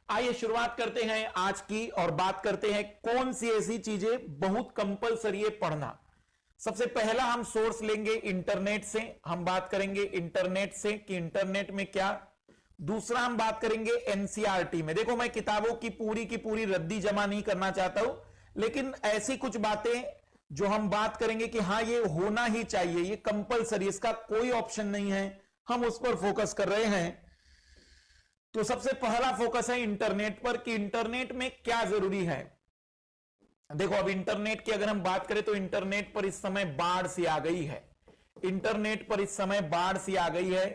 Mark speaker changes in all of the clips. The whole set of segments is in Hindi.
Speaker 1: आइए शुरुआत करते हैं आज की और बात करते हैं कौन सी ऐसी चीजें बहुत कंपलसरी है पढ़ना। सबसे पहला हम सोर्स लेंगे इंटरनेट से। हम बात करेंगे इंटरनेट से कि इंटरनेट में क्या। दूसरा हम बात करेंगे एनसीईआरटी में। देखो, मैं किताबों की पूरी रद्दी जमा नहीं करना चाहता हूं, लेकिन ऐसी कुछ बातें जो हम बात करेंगे कि हाँ ये होना ही चाहिए, ये कंपलसरी, इसका कोई ऑप्शन नहीं है, हम उस पर फोकस कर रहे हैं। तो सबसे पहला फोकस है इंटरनेट पर कि इंटरनेट में क्या जरूरी है। देखो, अब इंटरनेट की अगर हम बात करें तो इंटरनेट पर इस समय बाढ़ सी आ गई है। इंटरनेट पर इस समय बाढ़ सी आ गई है।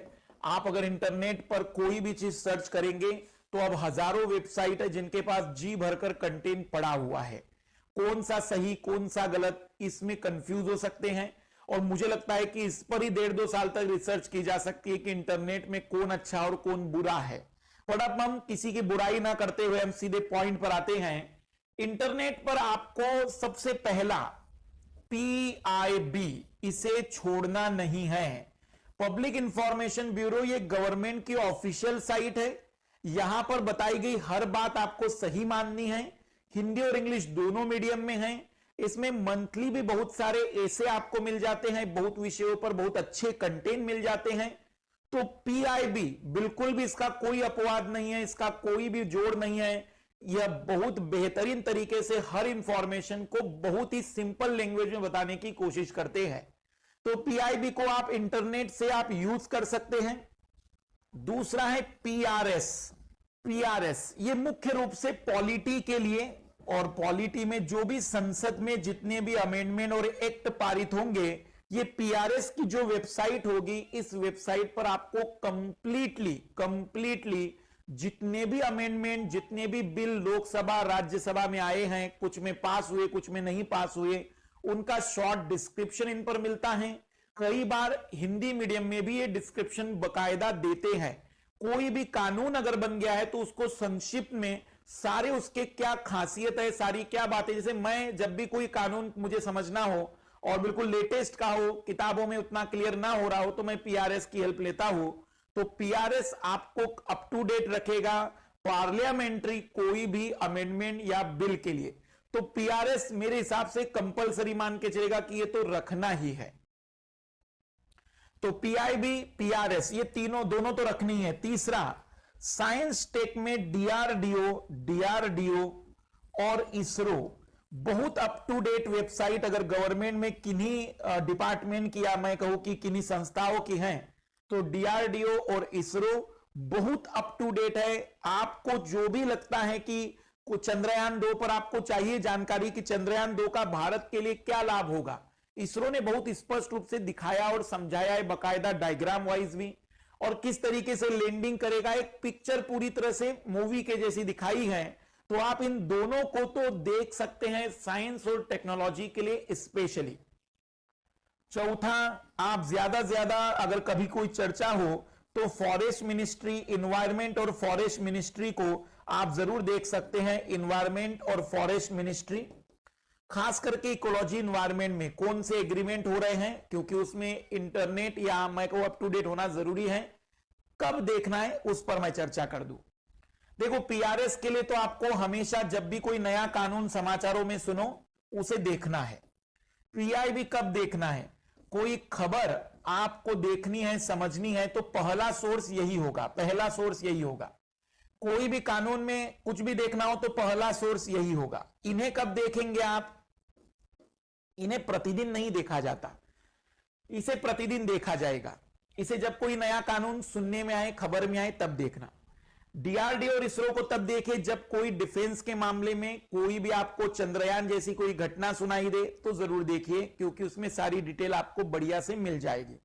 Speaker 1: आप अगर इंटरनेट पर कोई भी चीज सर्च करेंगे तो अब हजारों वेबसाइट है जिनके पास जी भरकर कंटेंट पड़ा हुआ है। कौन सा सही कौन सा गलत, इसमें कंफ्यूज हो सकते हैं। और मुझे लगता है कि इस पर ही 1.5-2 साल तक रिसर्च की जा सकती है कि इंटरनेट में कौन अच्छा और कौन बुरा है। पर अब हम किसी की बुराई ना करते हुए हम सीधे पॉइंट पर आते हैं। इंटरनेट पर आपको सबसे पहला PIB, इसे छोड़ना नहीं है। पब्लिक इंफॉर्मेशन ब्यूरो, ये गवर्नमेंट की ऑफिशियल साइट है। यहां पर बताई गई हर बात आपको सही माननी है। हिंदी और इंग्लिश दोनों मीडियम में है। इसमें मंथली भी बहुत सारे ऐसे आपको मिल जाते हैं, बहुत विषयों पर बहुत अच्छे कंटेंट मिल जाते हैं। तो PIB बिल्कुल भी इसका कोई अपवाद नहीं है, इसका कोई भी जोड़ नहीं है। यह बहुत बेहतरीन तरीके से हर इंफॉर्मेशन को बहुत ही सिंपल लैंग्वेज में बताने की कोशिश करते हैं। तो PIB को आप इंटरनेट से आप यूज कर सकते हैं। दूसरा है PRS, ये मुख्य रूप से पॉलिटी के लिए, और पॉलिटी में जो भी संसद में जितने भी अमेंडमेंट और एक्ट पारित होंगे, ये PRS की जो वेबसाइट होगी, इस वेबसाइट पर आपको कंप्लीटली जितने भी अमेंडमेंट, जितने भी बिल लोकसभा राज्यसभा में आए हैं, कुछ में पास हुए कुछ में नहीं पास हुए, उनका शॉर्ट डिस्क्रिप्शन इन पर मिलता है। कई बार हिंदी मीडियम में भी ये डिस्क्रिप्शन बकायदा देते हैं। कोई भी कानून अगर बन गया है तो उसको संक्षिप्त में सारे उसके क्या खासियत है, सारी क्या बातें, जैसे मैं जब भी कोई कानून मुझे समझना हो और बिल्कुल लेटेस्ट का हो, किताबों में उतना क्लियर ना हो रहा हो, तो मैं PRS की हेल्प लेता हूं। तो PRS आपको अप टू डेट रखेगा पार्लियामेंट्री कोई भी अमेंडमेंट या बिल के लिए। तो PRS मेरे हिसाब से कंपलसरी मान के चलेगा कि ये तो रखना ही है। तो PIB PRS ये दोनों तो रखनी है। तीसरा, साइंस टेक में DRDO और इसरो, बहुत अप टू डेट वेबसाइट अगर गवर्नमेंट में किन्हीं डिपार्टमेंट की या मैं कहूं कि किन्हीं संस्थाओं की हैं, तो DRDO और इसरो बहुत अप टू डेट है। आपको जो भी लगता है कि चंद्रयान 2 पर आपको चाहिए जानकारी कि चंद्रयान 2 का भारत के लिए क्या लाभ होगा, इसरो ने बहुत स्पष्ट रूप से दिखाया और समझाया है, बकायदा डायग्राम वाइज भी, और किस तरीके से लैंडिंग करेगा, एक पिक्चर पूरी तरह से मूवी के जैसी दिखाई है। तो आप इन दोनों को तो देख सकते हैं साइंस और टेक्नोलॉजी के लिए स्पेशली। चौथा, आप ज्यादा से ज्यादा अगर कभी कोई चर्चा हो तो फॉरेस्ट मिनिस्ट्री, इन्वायरमेंट और फॉरेस्ट मिनिस्ट्री को आप जरूर देख सकते हैं। इन्वायरमेंट और फॉरेस्ट मिनिस्ट्री, खास करके इकोलॉजी इन्वायरमेंट में कौन से एग्रीमेंट हो रहे हैं, क्योंकि उसमें इंटरनेट या मैं कहूं अप टू डेट होना जरूरी है। कब देखना है उस पर मैं चर्चा कर दूं। देखो, PRS के लिए तो आपको हमेशा जब भी कोई नया कानून समाचारों में सुनो उसे देखना है। PIB कब देखना है, कोई खबर आपको देखनी है, समझनी है, तो पहला सोर्स यही होगा। कोई भी कानून में कुछ भी देखना हो तो पहला सोर्स यही होगा। इन्हें कब देखेंगे आप, इन्हें प्रतिदिन नहीं देखा जाता, इसे प्रतिदिन देखा जाएगा। इसे जब कोई नया कानून सुनने में आए, खबर में आए, तब देखना। DRDO और इसरो को तब देखे जब कोई डिफेंस के मामले में कोई भी आपको चंद्रयान जैसी कोई घटना सुनाई दे, तो जरूर देखिए, क्योंकि उसमें सारी डिटेल आपको बढ़िया से मिल जाएगी।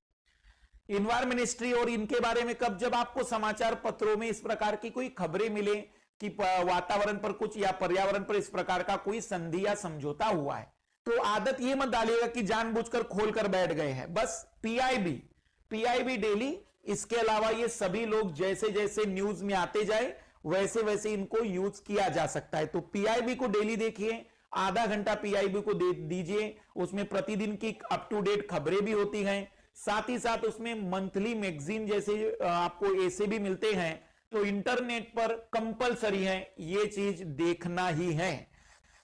Speaker 1: इन्वायरमेंट मिनिस्ट्री और इनके बारे में कब, जब आपको समाचार पत्रों में इस प्रकार की कोई खबरें मिले कि वातावरण पर कुछ या पर्यावरण पर इस प्रकार का कोई संधि या समझौता हुआ है, तो आदत ये मत डालिएगा कि जानबूझकर खोलकर बैठ गए हैं। बस PIB डेली, इसके अलावा ये सभी लोग जैसे जैसे न्यूज में आते जाए वैसे वैसे इनको यूज किया जा सकता है। तो PIB को डेली देखिए, आधा घंटा PIB को दे दीजिए, उसमें प्रतिदिन की अप टू डेट खबरें भी होती हैं, साथ ही साथ उसमें मंथली मैगजीन जैसे आपको ऐसे भी मिलते हैं तो इंटरनेट पर कंपलसरी है ये चीज देखना ही है।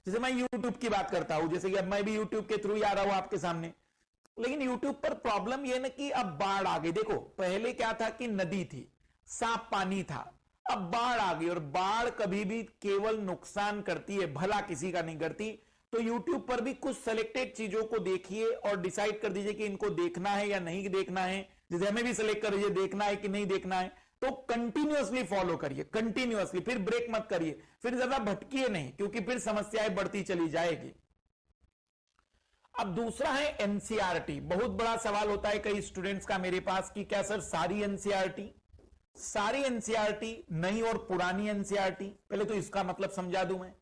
Speaker 1: जैसे मैं YouTube की बात करता हूं, जैसे कि अब मैं भी YouTube के थ्रू ही आ रहा हूं आपके सामने, लेकिन YouTube पर प्रॉब्लम यह ना कि अब बाढ़ आ गई। देखो पहले क्या था कि नदी थी, साफ पानी था, अब बाढ़ आ गई, और बाढ़ कभी भी केवल नुकसान करती है, भला किसी का नहीं करती। तो YouTube पर भी कुछ सेलेक्टेड चीजों को देखिए और डिसाइड कर दीजिए कि इनको देखना है या नहीं देखना है। जैसे हमें भी सेलेक्ट कर दीजिए देखना है कि नहीं देखना है, तो कंटिन्यूअसली फॉलो करिए, कंटिन्यूअसली, फिर ब्रेक मत करिए, फिर ज्यादा भटकिए नहीं, क्योंकि फिर समस्याएं बढ़ती चली जाएगी। अब दूसरा है एनसीईआरटी। बहुत बड़ा सवाल होता है कई स्टूडेंट्स का मेरे पास कि क्या सर सारी एनसीईआरटी, सारी एनसीईआरटी नई और पुरानी एनसीईआरटी, पहले तो इसका मतलब समझा दूं मैं।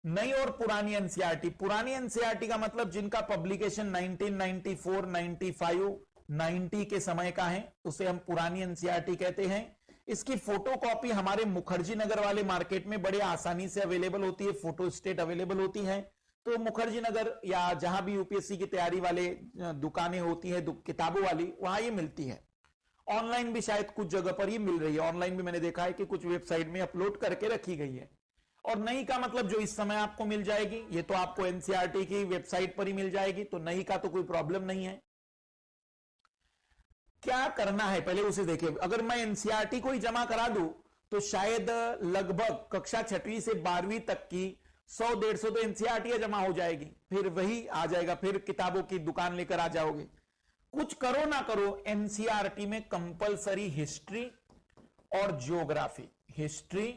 Speaker 1: नई और पुरानी एनसीईआरटी, पुरानी एनसीईआरटी का मतलब जिनका पब्लिकेशन 1994, 95, 90 के समय का है, उसे हम पुरानी एनसीईआरटी कहते हैं। इसकी फोटोकॉपी हमारे मुखर्जी नगर वाले मार्केट में बड़े आसानी से अवेलेबल होती है, फोटो स्टेट अवेलेबल होती है। तो मुखर्जी नगर या जहां भी यूपीएससी की तैयारी वाले दुकानें होती है किताबों वाली, वहां ये मिलती है। ऑनलाइन भी शायद कुछ जगह पर ये मिल रही है, ऑनलाइन भी मैंने देखा है कि कुछ वेबसाइट में अपलोड करके रखी गई है। और नई का मतलब जो इस समय आपको मिल जाएगी, ये तो आपको एनसीईआरटी की वेबसाइट पर ही मिल जाएगी, तो नई का तो कोई प्रॉब्लम नहीं है। क्या करना है पहले उसे देखिए। अगर मैं एनसीईआरटी को ही जमा करा दूं तो शायद लगभग कक्षा 6वीं से 12वीं तक की 100-150 तो एनसीईआरटी जमा हो जाएगी, फिर वही आ जाएगा, फिर किताबों की दुकान लेकर आ जाओगे। कुछ करो ना करो, एनसीईआरटी में कंपलसरी हिस्ट्री और ज्योग्राफी, हिस्ट्री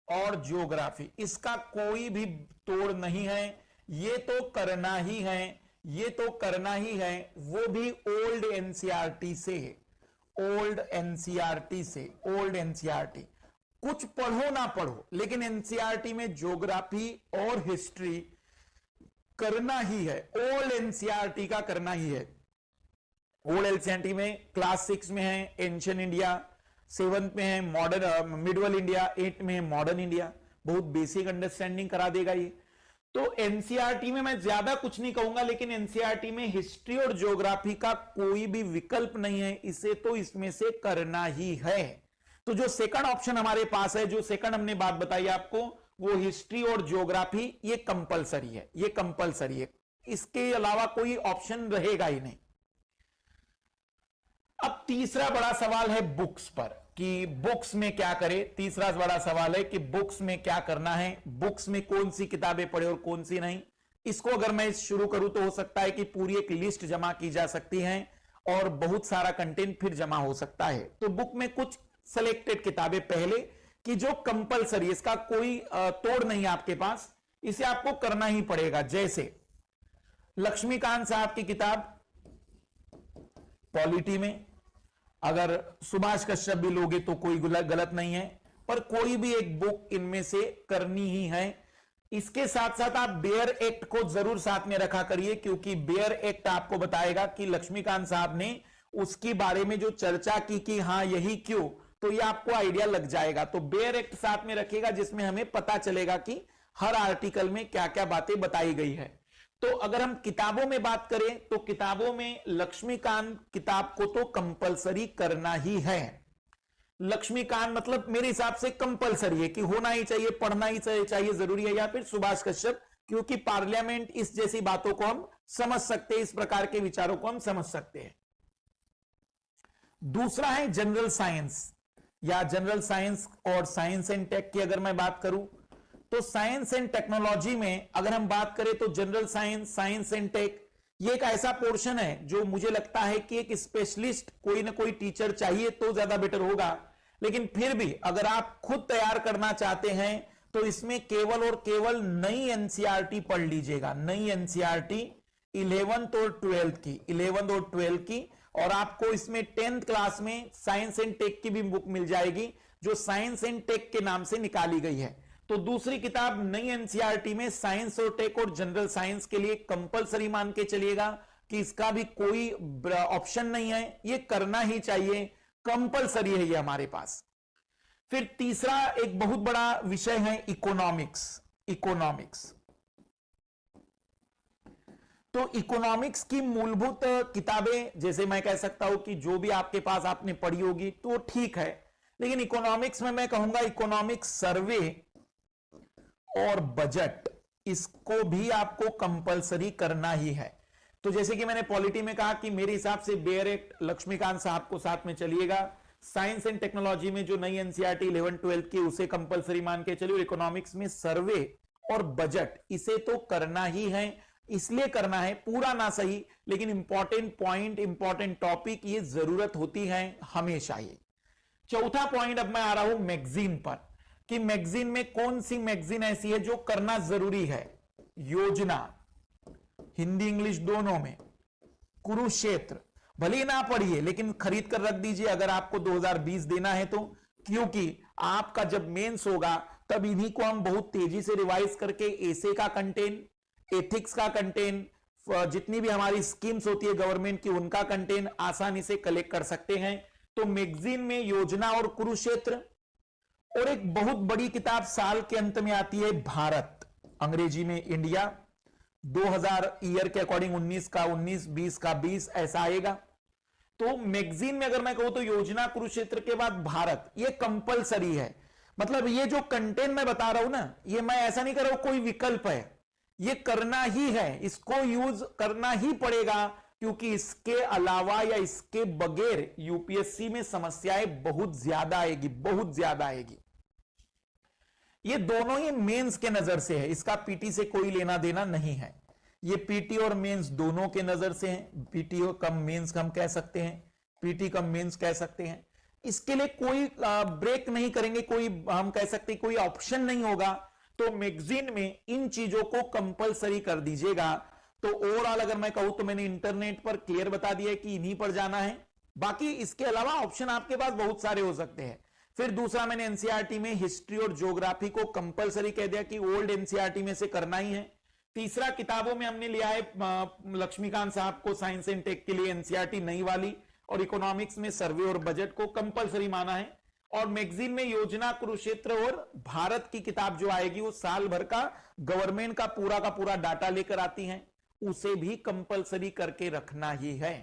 Speaker 1: और ज्योग्राफी, इसका कोई भी तोड़ नहीं है, ये तो करना ही है, ये तो करना ही है, वो भी ओल्ड एनसीईआरटी से, ओल्ड एनसीईआरटी से, ओल्ड एनसीईआरटी। कुछ पढ़ो ना पढ़ो, लेकिन एनसीईआरटी में ज्योग्राफी और हिस्ट्री करना ही है, ओल्ड एनसीईआरटी का करना ही है। ओल्ड एनसीईआरटी में क्लास 6 में है एंशिएंट इंडिया, 7th में है मॉडर्न मिडवल इंडिया, 8th में है मॉडर्न इंडिया, बहुत बेसिक अंडरस्टैंडिंग करा देगा ये। तो एनसीईआरटी में मैं ज्यादा कुछ नहीं कहूंगा, लेकिन एनसीईआरटी में हिस्ट्री और ज्योग्राफी का कोई भी विकल्प नहीं है, इसे तो इसमें से करना ही है। तो जो सेकंड ऑप्शन हमारे पास है, जो सेकंड हमने बात बताई आपको, वो हिस्ट्री और ज्योग्राफी, ये कंपलसरी है, ये कंपलसरी है, इसके अलावा कोई ऑप्शन रहेगा ही नहीं। अब तीसरा बड़ा सवाल है बुक्स पर, कि बुक्स में क्या करें। तीसरा बड़ा सवाल है कि बुक्स में क्या करना है, बुक्स में कौन सी किताबें पढ़े और कौन सी नहीं। इसको अगर मैं शुरू करूं तो हो सकता है कि पूरी एक लिस्ट जमा की जा सकती है और बहुत सारा कंटेंट फिर जमा हो सकता है। तो बुक में कुछ सेलेक्टेड किताबें पहले कि जो कंपलसरी, इसका कोई तोड़ नहीं आपके पास, इसे आपको करना ही पड़ेगा। जैसे लक्ष्मीकांत साहब की किताब पॉलिटी में, अगर सुभाष कश्यप भी लोगे तो कोई गलत नहीं है, पर कोई भी एक बुक इनमें से करनी ही है। इसके साथ साथ आप बेयर एक्ट को जरूर साथ में रखा करिए, क्योंकि बेयर एक्ट आपको बताएगा कि लक्ष्मीकांत साहब ने उसके बारे में जो चर्चा की कि हाँ यही क्यों, तो ये आपको आइडिया लग जाएगा। तो बेयर एक्ट साथ में रखिएगा, जिसमें हमें पता चलेगा कि हर आर्टिकल में क्या क्या बातें बताई गई है। तो अगर हम किताबों में बात करें तो किताबों में लक्ष्मीकांत किताब को तो कंपलसरी करना ही है। लक्ष्मीकांत मतलब मेरे हिसाब से कंपलसरी है कि होना ही चाहिए, पढ़ना ही चाहिए, जरूरी है। या फिर सुभाष कश्यप, क्योंकि पार्लियामेंट, इस जैसी बातों को हम समझ सकते हैं, इस प्रकार के विचारों को हम समझ सकते हैं। दूसरा है जनरल साइंस या जनरल साइंस और साइंस एंड टेक की अगर मैं बात करूं तो साइंस एंड टेक्नोलॉजी में अगर हम बात करें तो general science, science and tech, ये एक ऐसा पोर्शन है जो मुझे लगता है कि एक स्पेशलिस्ट कोई ना कोई टीचर चाहिए तो ज्यादा बेटर होगा। लेकिन फिर भी अगर आप खुद तैयार करना चाहते हैं तो इसमें केवल और केवल नई एनसीईआरटी पढ़ लीजिएगा, नई एनसीईआरटी 11th और 12th की, 11th और 12th की। और आपको इसमें 10th क्लास में साइंस एंड टेक की भी बुक मिल जाएगी, जो साइंस एंड टेक के नाम से निकाली गई है। तो दूसरी किताब नई एनसीईआरटी में साइंस और टेक और जनरल साइंस के लिए कंपलसरी मान के चलिएगा कि इसका भी कोई ऑप्शन नहीं है, ये करना ही चाहिए, कंपलसरी है ये हमारे पास। फिर तीसरा एक बहुत बड़ा विषय है इकोनॉमिक्स। इकोनॉमिक्स, तो इकोनॉमिक्स की मूलभूत किताबें, जैसे मैं कह सकता हूं कि जो भी आपके पास आपने पढ़ी होगी तो ठीक है, लेकिन इकोनॉमिक्स में मैं कहूंगा इकोनॉमिक्स सर्वे और बजट, इसको भी आपको कंपलसरी करना ही है। तो जैसे कि मैंने पॉलिटी में कहा कि मेरे हिसाब से बेयरेट लक्ष्मीकांत साहब को साथ में चलिएगा, साइंस एंड टेक्नोलॉजी में जो नई एनसीईआरटी 11-12 की उसे कंपलसरी मान के चलिए, इकोनॉमिक्स में सर्वे और बजट इसे तो करना ही है। इसलिए करना है, पूरा ना सही लेकिन इंपॉर्टेंट पॉइंट, इंपॉर्टेंट टॉपिक, ये जरूरत होती है हमेशा। ये चौथा पॉइंट अब मैं आ रहा हूं मैगजीन पर, कि मैगजीन में कौन सी मैगजीन ऐसी है जो करना जरूरी है। योजना, हिंदी इंग्लिश दोनों में, कुरुक्षेत्र भले ही ना पढ़िए लेकिन खरीद कर रख दीजिए अगर आपको 2020 देना है तो, क्योंकि आपका जब मेंस होगा तब इन्हीं को हम बहुत तेजी से रिवाइज करके एसे का कंटेंट, एथिक्स का कंटेंट, जितनी भी हमारी स्कीम्स होती है गवर्नमेंट की उनका कंटेंट आसानी से कलेक्ट कर सकते हैं। तो मैगजीन में योजना और कुरुक्षेत्र, और एक बहुत बड़ी किताब साल के अंत में आती है भारत, अंग्रेजी में इंडिया, 2000 ईयर के अकॉर्डिंग 19 का 19, 20 का 20 ऐसा आएगा। तो मैगजीन में अगर मैं कहूं तो योजना, कुरुक्षेत्र के बाद भारत, ये कंपलसरी है। मतलब ये जो कंटेंट मैं बता रहा हूं ना, ये मैं ऐसा नहीं कर रहा हूं कोई विकल्प है, ये करना ही है, इसको यूज करना ही पड़ेगा, क्योंकि इसके अलावा या इसके बगैर यूपीएससी में समस्याएं बहुत ज्यादा आएगी, बहुत ज्यादा आएगी। ये दोनों ही मेंस के नजर से है, इसका पीटी से कोई लेना देना नहीं है। ये पीटी और मेंस दोनों के नजर से है, पीटी कम मेंस हम कह सकते हैं, पीटी कम मेंस कह सकते हैं। इसके लिए कोई ब्रेक नहीं करेंगे, कोई हम कह सकते कोई ऑप्शन नहीं होगा। तो मैगजीन में इन चीजों को कंपलसरी कर दीजिएगा। तो ओवरऑल अगर मैं कहूं तो मैंने इंटरनेट पर क्लियर बता दिया कि इन्हीं पर जाना है, बाकी इसके अलावा ऑप्शन आपके पास बहुत सारे हो सकते हैं। फिर दूसरा मैंने एनसीईआरटी में हिस्ट्री और ज्योग्राफी को कंपलसरी कह दिया कि ओल्ड एनसीईआरटी में से करना ही है। तीसरा किताबों में हमने लिया है लक्ष्मीकांत साहब को साइंस एंड टेक के लिए एनसीईआरटी नई वाली, और इकोनॉमिक्स में सर्वे और बजट को कंपलसरी माना है। और मैगजीन में योजना, कुरुक्षेत्र और भारत की किताब जो आएगी वो साल भर का गवर्नमेंट का पूरा डाटा लेकर आती है, उसे भी कंपलसरी करके रखना ही है।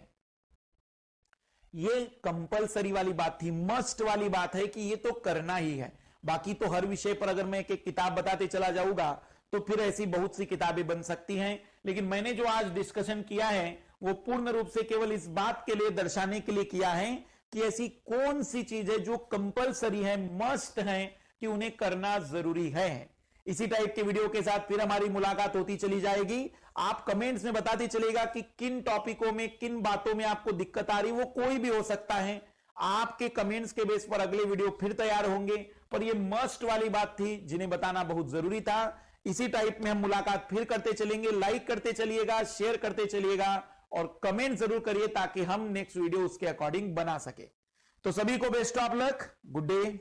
Speaker 1: ये कंपलसरी वाली बात थी, मस्ट वाली बात है कि ये तो करना ही है। बाकी तो हर विषय पर अगर मैं एक किताब बताते चला जाऊंगा तो फिर ऐसी बहुत सी किताबें बन सकती हैं। लेकिन मैंने जो आज डिस्कशन किया है वो पूर्ण रूप से केवल इस बात के लिए दर्शाने के लिए किया है कि ऐसी कौन सी चीज है जो कंपलसरी है, मस्ट है, कि उन्हें करना जरूरी है। इसी टाइप के वीडियो के साथ फिर हमारी मुलाकात होती चली जाएगी। आप कमेंट्स में बताते चलेगा कि किन टॉपिकों में, किन बातों में आपको दिक्कत आ रही, वो कोई भी हो सकता है। आपके कमेंट्स के बेस पर अगले वीडियो फिर तैयार होंगे, पर ये मस्ट वाली बात थी जिन्हें बताना बहुत जरूरी था। इसी टाइप में हम मुलाकात फिर करते चलेंगे। लाइक करते चलिएगा, शेयर करते चलिएगा और कमेंट जरूर करिए ताकि हम नेक्स्ट वीडियो उसके अकॉर्डिंग बना सके। तो सभी को best of luck, good day.